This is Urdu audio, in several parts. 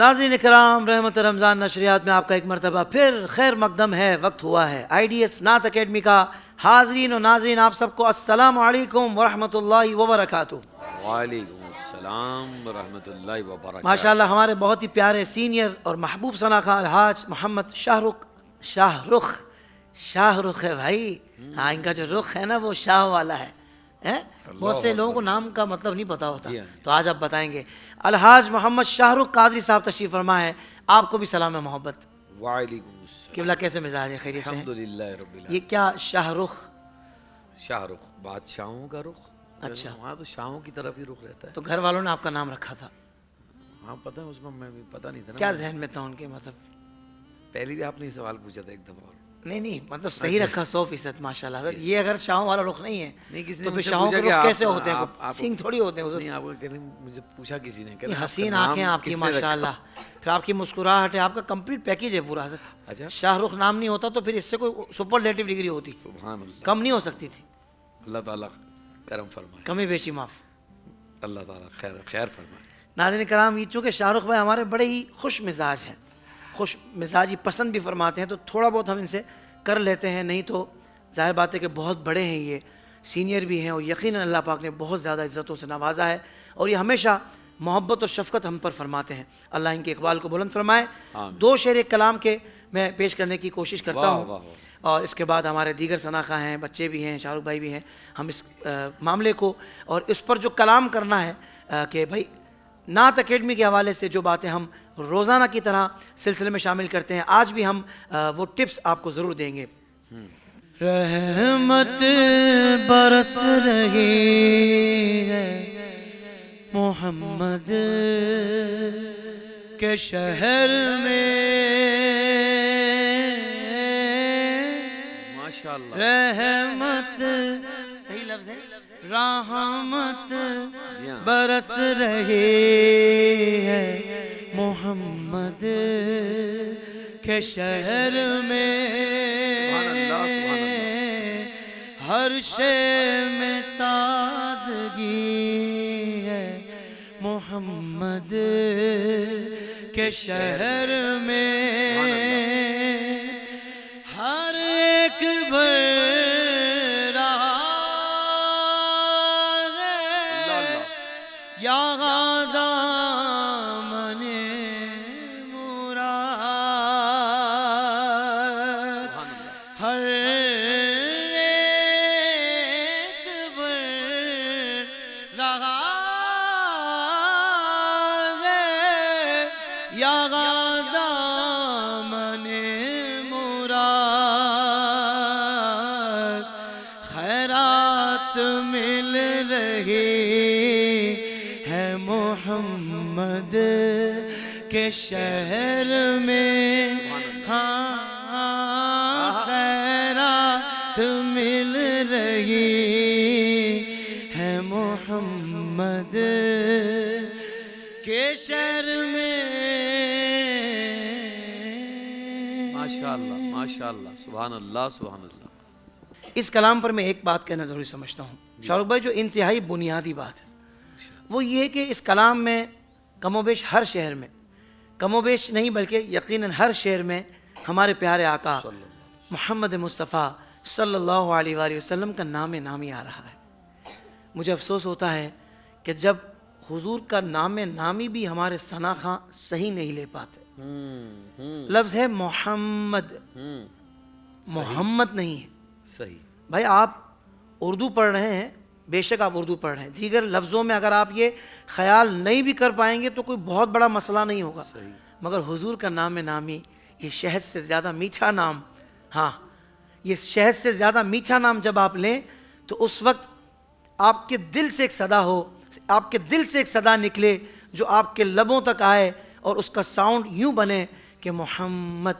ناظرین اکرام، رحمت رمضان نشریات میں آپ کا ایک مرتبہ پھر خیر مقدم ہے، وقت ہوا ہے آئی ڈی ایس نعت اکیڈمی کا۔ حاضرین و ناظرین آپ سب کو السلام علیکم ورحمۃ اللہ وبرکاتہ۔ وعلیکم السلام ورحمۃ اللہ وبرکاتہ۔ ماشاءاللہ ہمارے بہت ہی پیارے سینئر اور محبوب ثناءخوان الحاج محمد شاہ رخ ہے بھائی۔ ہاں، ان کا جو رخ ہے نا وہ شاہ والا ہے۔ بہت سے لوگوں کو نام کا مطلب نہیں پتا ہوتا، تو آج آپ بتائیں گے۔ الحاج محمد شاہ رخ قادری صاحب تشریف فرما ہے، آپ کو بھی سلام محبت۔ وعلیکم السلام۔ قبلہ کیسے مزاج ہے؟ خیریت سے ہیں؟ الحمدللہ رب العالمین۔ یہ کیا شاہ رخ؟ شاہ رخ بادشاہوں کا رخ۔ اچھا، وہاں تو شاہوں کی طرف ہی رخ رہتا ہے۔ تو گھر والوں نے آپ کا نام رکھا تھا؟ ہاں پتہ ہے، اس میں بھی پتہ نہیں تھا نا۔ کیا ذہن میں تھا ان کے؟ مطلب پہلے بھی آپ نے سوال پوچھا تھا ایک دفعہ۔ نہیں مطلب صحیح رکھا 100%۔ ماشاءاللہ حضرت، یہ اگر شاہوں والا رخ نہیں ہے نہیں، کسی نے تو پھر مجھ سے شاہوں کے پوچھا رخ کہ کیسے ہوتے ہیں؟ آپ سینگ تھوڑی ہوتے ہیں حضرت۔ نہیں، آپ کو کہنے مجھے پوچھا کسی نے کہ یہ حسین آنکھیں آپ کی ماشاءاللہ، پھر آپ کی مسکراہٹ ہے، آپ کا کمپلیٹ پیکیج ہے پورا حضرت۔ اچھا، شاہ رخ نام نہیں ہوتا تو پھر اس سے کوئی سپرلیٹو ڈگری ہوتی، سبحان اللہ، کم نہیں ہو سکتی تھی۔ اللہ تعالیٰ کرم فرمائے، کمی بیشی معاف۔ اللہ تعالیٰ خیر فرمائے۔ ناظرین کرام، یہ چونکہ شاہ رخ بھائی ہمارے بڑے ہی خوش مزاج ہیں، خوش مزاجی پسند بھی فرماتے ہیں، تو تھوڑا بہت ہم ان سے کر لیتے ہیں، نہیں تو ظاہر بات ہے کہ بہت بڑے ہیں، یہ سینئر بھی ہیں اور یقیناً اللہ پاک نے بہت زیادہ عزتوں سے نوازا ہے اور یہ ہمیشہ محبت اور شفقت ہم پر فرماتے ہیں۔ اللہ ان کے اقبال کو بلند فرمائے۔ دو شعر ایک کلام کے میں پیش کرنے کی کوشش کرتا ہوں، اور اس کے بعد ہمارے دیگر ثناءخواں ہیں، بچے بھی ہیں، شاہ رخ بھائی بھی ہیں، ہم اس معاملے کو اور اس پر جو کلام کرنا ہے کہ بھائی نعت اکیڈمی کے حوالے سے جو باتیں ہم روزانہ کی طرح سلسلے میں شامل کرتے ہیں، آج بھی ہم وہ ٹپس آپ کو ضرور دیں گے۔ رحمت برس رہی ہے محمد کے شہر میں، ماشاءاللہ، رحمت صحیح لفظ ہے، رحمت برس رہی ہے محمد کے شہر میں، ہر شے میں تازگی ہے محمد کے شہر میں، ہر ایک بھر رہا ہے یا دامن مراد، ہر ایک بھر رہا ہے یا دامن مراد، خیرات مل رہی ہے محمد کے شہر میں، ہاں خیرات مل رہی ہے محمد کے شہر میں۔ ماشاءاللہ ماشاءاللہ، سبحان اللہ سبحان اللہ۔ اس کلام پر میں ایک بات کہنا ضروری سمجھتا ہوں شاہ رخ بھائی، جو انتہائی بنیادی بات ہے وہ یہ کہ اس کلام میں کم و بیش ہر شہر میں، کم و بیش نہیں بلکہ یقیناً ہر شعر میں ہمارے پیارے آقا محمد مصطفیٰ صلی اللہ علیہ وآلہ وسلم کا نام نامی آ رہا ہے۔ مجھے افسوس ہوتا ہے کہ جب حضور کا نام نامی بھی ہمارے ثناءخواں صحیح نہیں لے پاتے۔ لفظ ہے محمد، محمد نہیں ہے۔ صحیح بھائی آپ اردو پڑھ رہے ہیں، بے شک آپ اردو پڑھ رہے ہیں، دیگر لفظوں میں اگر آپ یہ خیال نہیں بھی کر پائیں گے تو کوئی بہت بڑا مسئلہ نہیں ہوگا، مگر حضور کا نام نامی، یہ شہد سے زیادہ میٹھا نام، ہاں یہ شہد سے زیادہ میٹھا نام جب آپ لیں تو اس وقت آپ کے دل سے ایک صدا ہو، آپ کے دل سے ایک صدا نکلے جو آپ کے لبوں تک آئے اور اس کا ساؤنڈ یوں بنے کہ محمد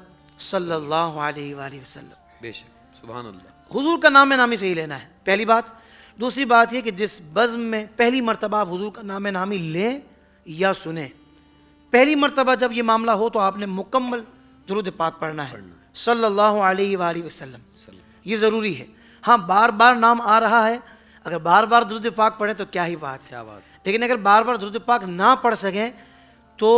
صلی اللہ علیہ وآلہ وسلم۔ بے شک، سبحان اللہ۔ حضور کا نام نامی صحیح لینا ہے، پہلی بات۔ دوسری بات یہ کہ جس بزم میں پہلی مرتبہ آپ حضور کا نام نامی لیں یا سنیں، پہلی مرتبہ جب یہ معاملہ ہو تو آپ نے مکمل درود پاک پڑھنا ہے صلی اللہ علیہ وآلہ وسلم، یہ ضروری ہے۔ ہاں بار بار نام آ رہا ہے، اگر بار بار درود پاک پڑھیں تو کیا ہی بات ہے، لیکن اگر بار بار درود پاک نہ پڑھ سکیں تو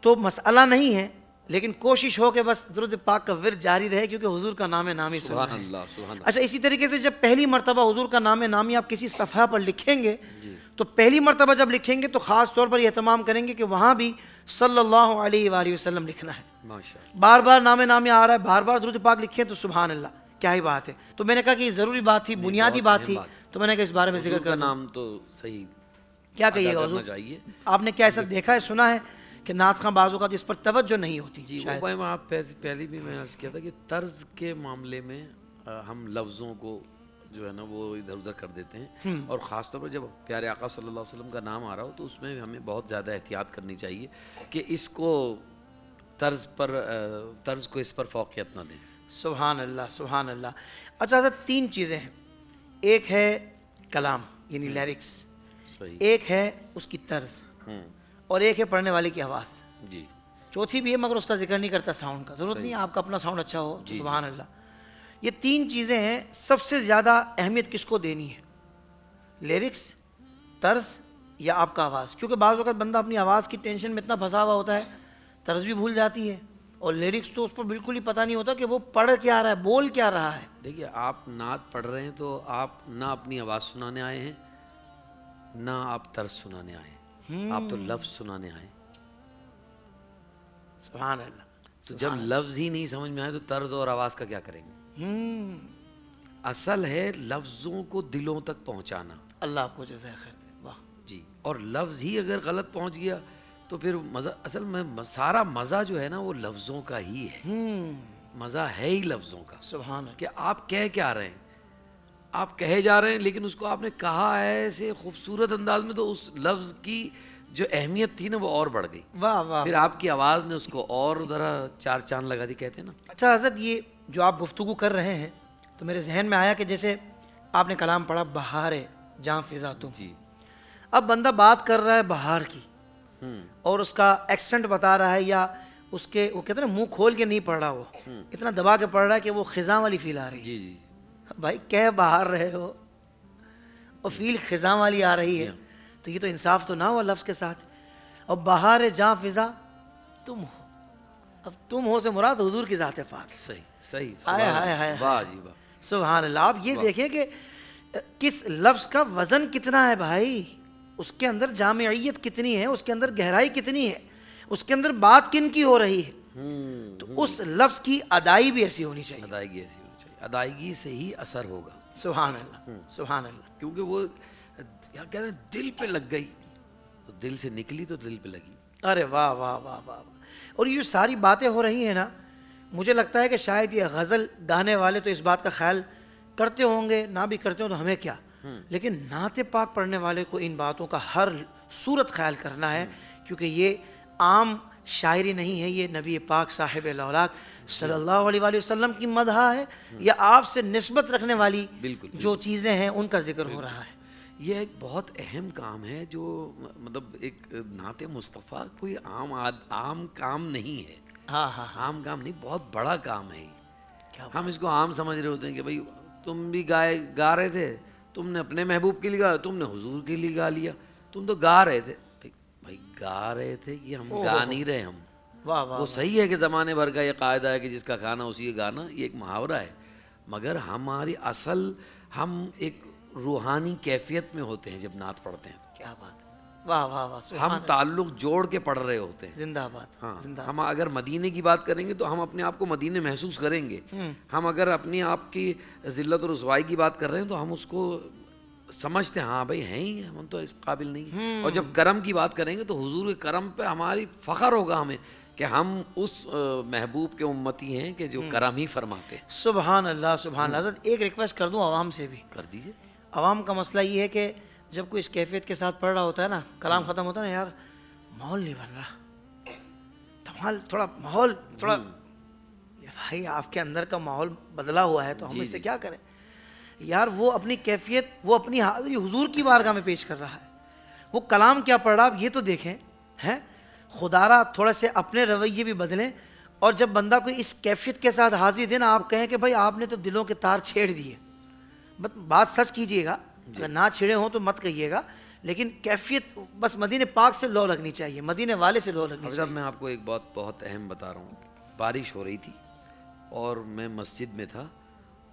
تو مسئلہ نہیں ہے، لیکن کوشش ہو کہ بس درود پاک کا ورد جاری رہے، کیونکہ حضور کا نام نامی سن سبحان رہے ہیں۔ اللہ سبحان اللہ۔ اچھا، اسی طریقے سے جب پہلی مرتبہ حضور کا نام نامی آپ کسی صفحہ پر لکھیں گے تو پہلی مرتبہ جب لکھیں گے تو خاص طور پر یہ اہتمام کریں گے کہ وہاں بھی صلی اللہ علیہ وآلہ وسلم لکھنا ہے۔ ماشاء اللہ۔ بار بار نام نامی آ رہا ہے، بار بار درود پاک لکھیں تو سبحان اللہ، کیا ہی بات ہے۔ تو میں نے کہا کہ یہ ضروری بات تھی، بنیادی بات تھی، تو میں نے کہا اس بارے میں ذکر حضور کا کر دوں۔ نام تو صحیح کیا کہیے گا ادا حضور؟ کرنا چاہیے۔ آپ نے کیا ایسا دیکھا ہے، سنا ہے کہ نعت خواں بعض اوقات اس پر توجہ نہیں ہوتی؟ جی وہ بھائی، میں آپ پہلے بھی میں نے عرض کیا تھا کہ طرز کے معاملے میں ہم لفظوں کو جو ہے نا وہ ادھر ادھر کر دیتے ہیں، اور خاص طور پر جب پیارے آقا صلی اللہ علیہ وسلم کا نام آ رہا ہو تو اس میں ہمیں بہت زیادہ احتیاط کرنی چاہیے کہ اس کو طرز کو اس پر فوقیت نہ دیں۔ سبحان اللہ سبحان اللہ۔ اچھا حضرت، تین چیزیں ہیں، ایک ہے کلام یعنی لیرکس، صحیح۔ ایک ہے اس کی طرز، اور ایک ہے پڑھنے والے کی آواز۔ جی چوتھی بھی ہے مگر اس کا ذکر نہیں کرتا ساؤنڈ کا، ضرورت نہیں ہے آپ کا اپنا ساؤنڈ اچھا ہو تو سبحان اللہ۔ یہ تین چیزیں ہیں، سب سے زیادہ اہمیت کس کو دینی ہے؟ لیرکس، طرز، یا آپ کا آواز؟ کیونکہ بعض وقت بندہ اپنی آواز کی ٹینشن میں اتنا پھنسا ہوا ہوتا ہے، طرز بھی بھول جاتی ہے، اور لیرکس تو اس پر بالکل ہی پتہ نہیں ہوتا کہ وہ پڑھ کیا رہا ہے، بول کیا رہا ہے۔ دیکھیے، آپ نعت پڑھ رہے ہیں تو آپ نہ اپنی آواز سنانے آئے ہیں، نہ آپ طرز سنانے آئے ہیں، آپ تو لفظ سنانے آئے ہیں۔ سبحان اللہ۔ تو جب لفظ ہی نہیں سمجھ میں آئے تو طرز اور آواز کا کیا کریں گے؟ اصل ہے لفظوں کو دلوں تک پہنچانا۔ اللہ آپ کو جزائے خیر دے۔ واہ جی، اور لفظ ہی اگر غلط پہنچ گیا تو پھر مزہ، اصل میں سارا مزہ جو ہے نا وہ لفظوں کا ہی ہے، مزہ ہے ہی لفظوں کا، سبحان اللہ۔ کہ آپ کہہ کیا رہے ہیں، آپ کہے جا رہے ہیں لیکن اس کو آپ نے کہا ہے ایسے خوبصورت انداز میں تو اس لفظ کی جو اہمیت تھی نا وہ اور بڑھ گئی، واہ واہ۔ پھر آپ کی آواز نے اس کو اور ذرا چار چاند لگا دی، کہتے ہیں نا۔ اچھا حضرت، یہ جو آپ گفتگو کر رہے ہیں تو میرے ذہن میں آیا کہ جیسے آپ نے کلام پڑھا بہار جہاں فضا تم، جی، اب بندہ بات کر رہا ہے بہار کی اور اس کا ایکسنٹ بتا رہا ہے، یا اس کے وہ کہتے ہیں نا منہ کھول کے نہیں پڑھ رہا، وہ اتنا دبا کے پڑھ رہا ہے کہ وہ خزاں والی فیل آ رہی ہے۔ جی جی، بھائی کہہ بہار رہے ہو اور فیل خزاں والی آ رہی ہے، تو یہ تو انصاف تو نہ ہوا لفظ کے ساتھ۔ اور بہار جہاں فضا تم ہو، اب تم ہو سے مراد حضور کی ذات پاک۔ صحیح صحیح، ہائے ہائے ہائے، واہ جی واہ، سبحان اللہ۔ آپ یہ دیکھیں کہ کس لفظ کا وزن کتنا ہے بھائی، اس کے اندر جامعیت کتنی ہے، اس کے اندر گہرائی کتنی ہے، اس کے اندر بات کن کی ہو رہی ہے، تو اس لفظ کی ادائی بھی ایسی ہونی چاہیے۔ ادائیگی ایسی ہونی چاہیے، ادائیگی سے ہی اثر ہوگا، سبحان اللہ سبحان اللہ۔ کیونکہ وہ کہتے ہیں دل پہ لگ گئی تو دل سے نکلی تو دل پہ لگی۔ ارے واہ واہ واہ واہ۔ اور یہ ساری باتیں ہو رہی ہیں نا، مجھے لگتا ہے کہ شاید یہ غزل گانے والے تو اس بات کا خیال کرتے ہوں گے، نہ بھی کرتے ہوں تو ہمیں کیا، لیکن نعت پاک پڑھنے والے کو ان باتوں کا ہر صورت خیال کرنا ہے، کیونکہ یہ عام شاعری نہیں ہے، یہ نبی پاک صاحب الاولاق صلی اللہ علیہ وآلہ وسلم کی مدح ہے، یا آپ سے نسبت رکھنے والی جو چیزیں ہیں ان کا ذکر ہو رہا ہے۔ یہ ایک بہت اہم کام ہے، جو مطلب ایک نعت مصطفیٰ کوئی عام کام نہیں ہے، ہاں ہاں، عام کام نہیں، بہت بڑا کام ہے یہ۔ ہم اس کو عام سمجھ رہے ہوتے ہیں کہ بھائی تم بھی گا رہے تھے، تم نے اپنے محبوب کے لیے گایا، تم نے حضور کے لیے گا لیا، تم تو گا رہے تھے۔ بھائی گا رہے تھے کہ ہم گا نہیں رہے، ہم واہ واہ، وہ صحیح ہے کہ زمانے بھر کا یہ قاعدہ ہے کہ جس کا کھانا اسی کا گانا، یہ ایک محاورہ ہے، مگر ہماری اصل ہم ایک روحانی کیفیت میں ہوتے ہیں جب نعت پڑھتے ہیں، کیا بات ہے، واہ واہ واہ، سبحان ہم تعلق جوڑ کے پڑھ رہے ہوتے ہیں۔ زندہ باد، ہاں، زندہ۔ ہم اگر مدینے کی بات کریں گے تو ہم اپنے آپ کو مدینے محسوس کریں گے، ہم اگر اپنی آپ کی ذلت اور رسوائی کی بات کر رہے ہیں تو ہم اس کو سمجھتے ہیں، ہاں بھائی ہیں ہی، ہم تو اس قابل نہیں ہیں۔ اور جب کرم کی بات کریں گے تو حضور کے کرم پہ ہماری فخر ہوگا ہمیں کہ ہم اس محبوب کے امتی ہیں کہ جو کرم ہی فرماتے ہیں۔ سبحان اللہ سبحان اللہ۔ حضرت ایک ریکویسٹ کر دوں عوام سے بھی، کر دیجئے۔ عوام کا مسئلہ یہ ہے کہ جب کوئی اس کیفیت کے ساتھ پڑھ رہا ہوتا ہے نا، کلام ختم ہوتا ہے نا، یار ماحول نہیں بن رہا، تھوڑا ماحول تھوڑا، بھائی آپ کے اندر کا ماحول بدلا ہوا ہے تو ہم اس سے کیا کریں یار۔ وہ اپنی کیفیت، وہ اپنی حاضری حضور کی بارگاہ میں پیش کر رہا ہے، وہ کلام کیا پڑھ رہا، آپ یہ تو دیکھیں ہیں۔ خدا را تھوڑا سے اپنے رویے بھی بدلیں، اور جب بندہ کوئی اس کیفیت کے ساتھ حاضری دے نا، آپ کہیں کہ بھائی آپ نے تو دلوں کے تار چھیڑ دیے۔ بات سچ کیجئے گا، اگر نہ چھڑے ہوں تو مت کہیے گا، لیکن کیفیت بس مدینہ پاک سے لو لگنی چاہیے, مدینہ والے سے لو لگنی اب چاہیے. صاحب میں آپ کو ایک بات بہت اہم بتا رہا ہوں. بارش ہو رہی تھی اور میں مسجد میں تھا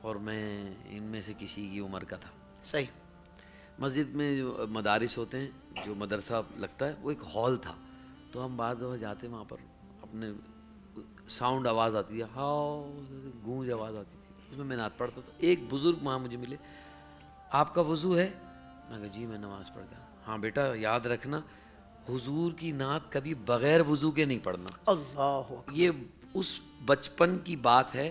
اور میں ان میں سے کسی کی عمر کا تھا. صحیح. مسجد میں جو مدارس ہوتے ہیں, جو مدرسہ لگتا ہے, وہ ایک ہال تھا. تو ہم بعد دفعہ جاتے وہاں پر, اپنے ساؤنڈ آواز آتی ہے, ہاؤ گونج آواز آتی تھی, اس میں نعت پڑھتا تھا. ایک بزرگ وہاں مجھے ملے, آپ کا وضو ہے؟ میں کہا جی میں نماز پڑھ گیا. ہاں بیٹا یاد رکھنا, حضور کی نعت کبھی بغیر وضو کے نہیں پڑھنا. اللہ اکبر. یہ اس بچپن کی بات ہے,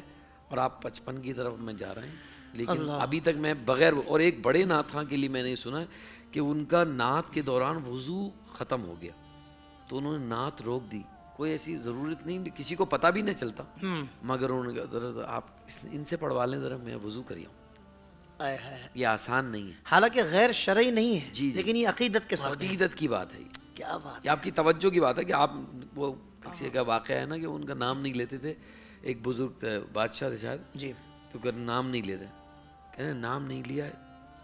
اور آپ بچپن کی طرف میں جا رہے ہیں, لیکن ابھی تک میں بغیر. اور ایک بڑے نعت خواں کے لیے میں نے سنا ہے کہ ان کا نعت کے دوران وضو ختم ہو گیا تو انہوں نے نعت روک دی. کوئی ایسی ضرورت نہیں, کسی کو پتہ بھی نہیں چلتا, مگر انہوں نے کہا ذرا آپ ان سے پڑھوا لیں, ذرا میں وضو کر آؤں. یہ آسان نہیں ہے, حالانکہ غیر شرعی نہیں ہے, جی لیکن یہ عقیدت کے ساتھ. عقیدت کی بات ہے. کیا بات. یہ آپ کی توجہ کی بات ہے کہ آپ, وہ کسی کا واقعہ ہے نا کہ ان کا نام نہیں لیتے تھے. ایک بزرگ بادشاہ تھے شاید, جی تو کہتے نام نہیں لے رہے, کہہ رہے نام نہیں لیا ہے,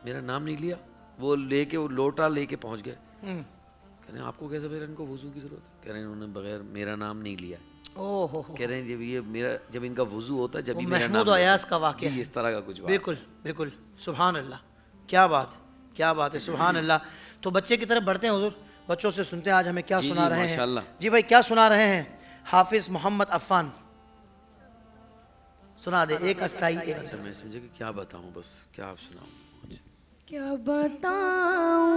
میرا نام نہیں لیا. وہ لے کے, وہ لوٹا لے کے پہنچ گئے. کہہ رہے ہیں آپ کو کیسے پھر ان کو وضو کی ضرورت ہے؟ کہہ رہے ہیں انہوں نے بغیر میرا نام نہیں لیا. کہہ رہے ہیں جب ان کا وضو ہوتا ہے جب ہی میرا نام. محمود ایاز کا واقعہ. جی اس طرح کا کچھ. بالکل بالکل. سبحان اللہ, کیا بات ہے, کیا بات ہے, سبحان اللہ. تو بچے کی طرف بڑھتے ہیں حضور, بچوں سے سنتے ہیں آج ہمیں کیا سنا رہے ہیں. جی بھائی کیا سنا رہے ہیں؟ حافظ محمد عفان سنا دے ایک استائی. میں سمجھے کہ کیا بتاؤں, بس کیا آپ سناؤں. کیا بتاؤں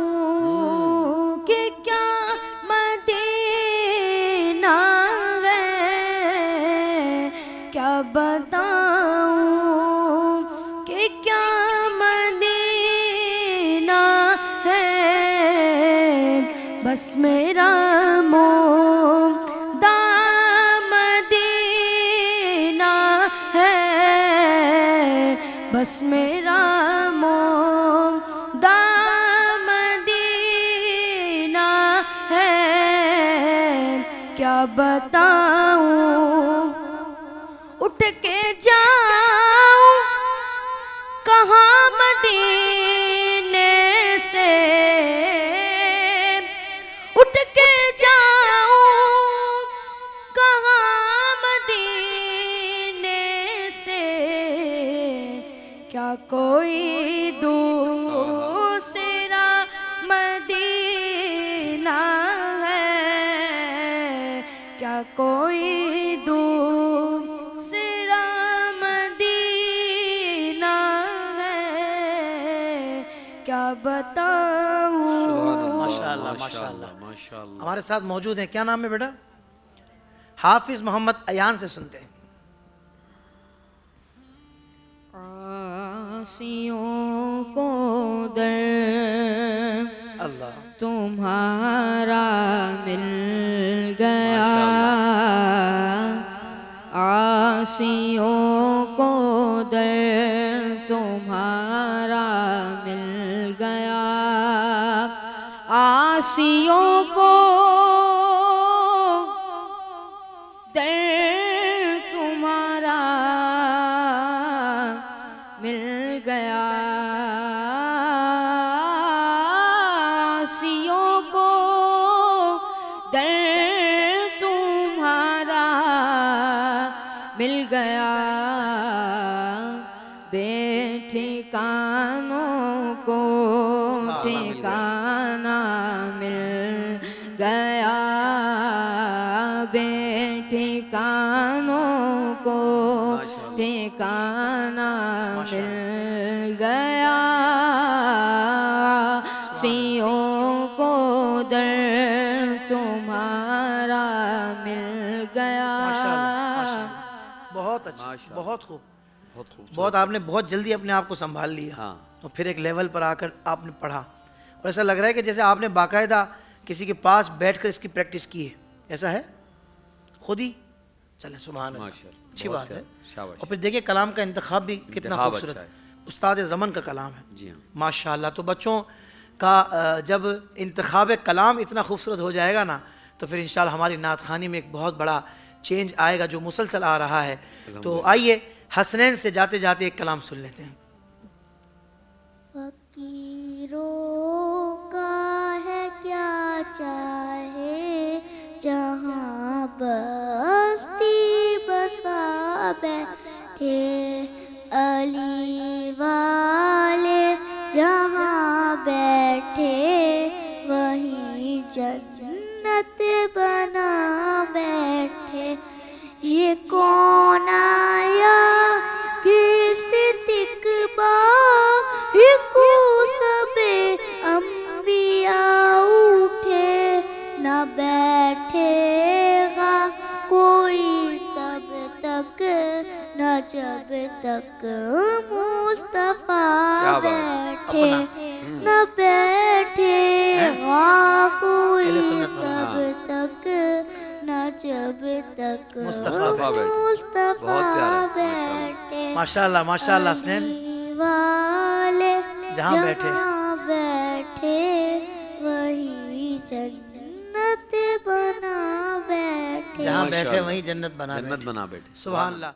کہ کیا مدینہ ہے, کیا بتاؤں کہ کیا مدینہ ہے, بس میرا مومدہ مدینہ ہے, بس میرا مومدہ مدینہ ہے, کیا بتاؤں اٹھ کے جاؤں کہاں مدینے سے, اٹھ کے جاؤں کہاں مدینے سے, کیا کوئی دوسرا مدینہ ہے, کیا کوئی دوسرا مدینہ ہے, کیا بتاؤں. ماشاء اللہ ماشاء اللہ ماشاء اللہ. ہمارے ساتھ موجود ہیں, کیا نام ہے بیٹا؟ حافظ محمد ایان سے سنتے ہیں. عاصیوں کو در اللہ تمہارا مل گیا, عاصیوں کو در تمہارا مل گیا, عاصیوں کو در تمہارا مل گیا, عاصیوں کو در تمہارا مل گیا, بے ٹھکانوں کو ٹھکانہ مل گیا, بے ٹھکانوں کو ٹھکانہ مل گیا, سیوں کو در تمہارا مل گیا. بہت اچھا, بہت خوب, بہت خوب. بہت. آپ نے بہت جلدی اپنے آپ کو سنبھال لیا, ہاں, اور پھر ایک لیول پر آ کر آپ نے پڑھا, اور ایسا لگ رہا ہے کہ جیسے آپ نے باقاعدہ کسی کے پاس بیٹھ کر اس کی پریکٹس کی ہے. ایسا ہے خود ہی؟ چلیں سبحان اللہ, اچھی بات ہے. اور پھر دیکھیں کلام کا انتخاب بھی کتنا خوبصورت ہے, استاد زمن کا کلام ہے. جی ہاں ماشاء اللہ. تو بچوں کا جب انتخاب کلام اتنا خوبصورت ہو جائے گا نا, تو پھر انشاءاللہ ہماری نعت خوانی میں ایک بہت بڑا چینج آئے گا جو مسلسل آ رہا ہے. تو آئیے حسنین سے جاتے جاتے ایک کلام سن لیتے ہیں. فقیروں کا چاہے جہاں بستی بسا بیٹھے علی والے جہاں بیٹھے وہیں جنت بنا بیٹھے یہ کون آیا کس کو سب انبیاء اٹھے نہ بیٹھے گا کوئی تب تک نہ جب تک مصطفیٰ بیٹھے نہ بیٹھے گا کوئی تب تک نہ جب تک مصطفیٰ مصطفیٰ بیٹھے ماشاء اللہ حسنین والے جہاں بیٹھے بیٹھے وہی جنت بنا بیٹھے جہاں بیٹھے وہیں جنت بنا جنت بنا بیٹھے سبحان اللہ.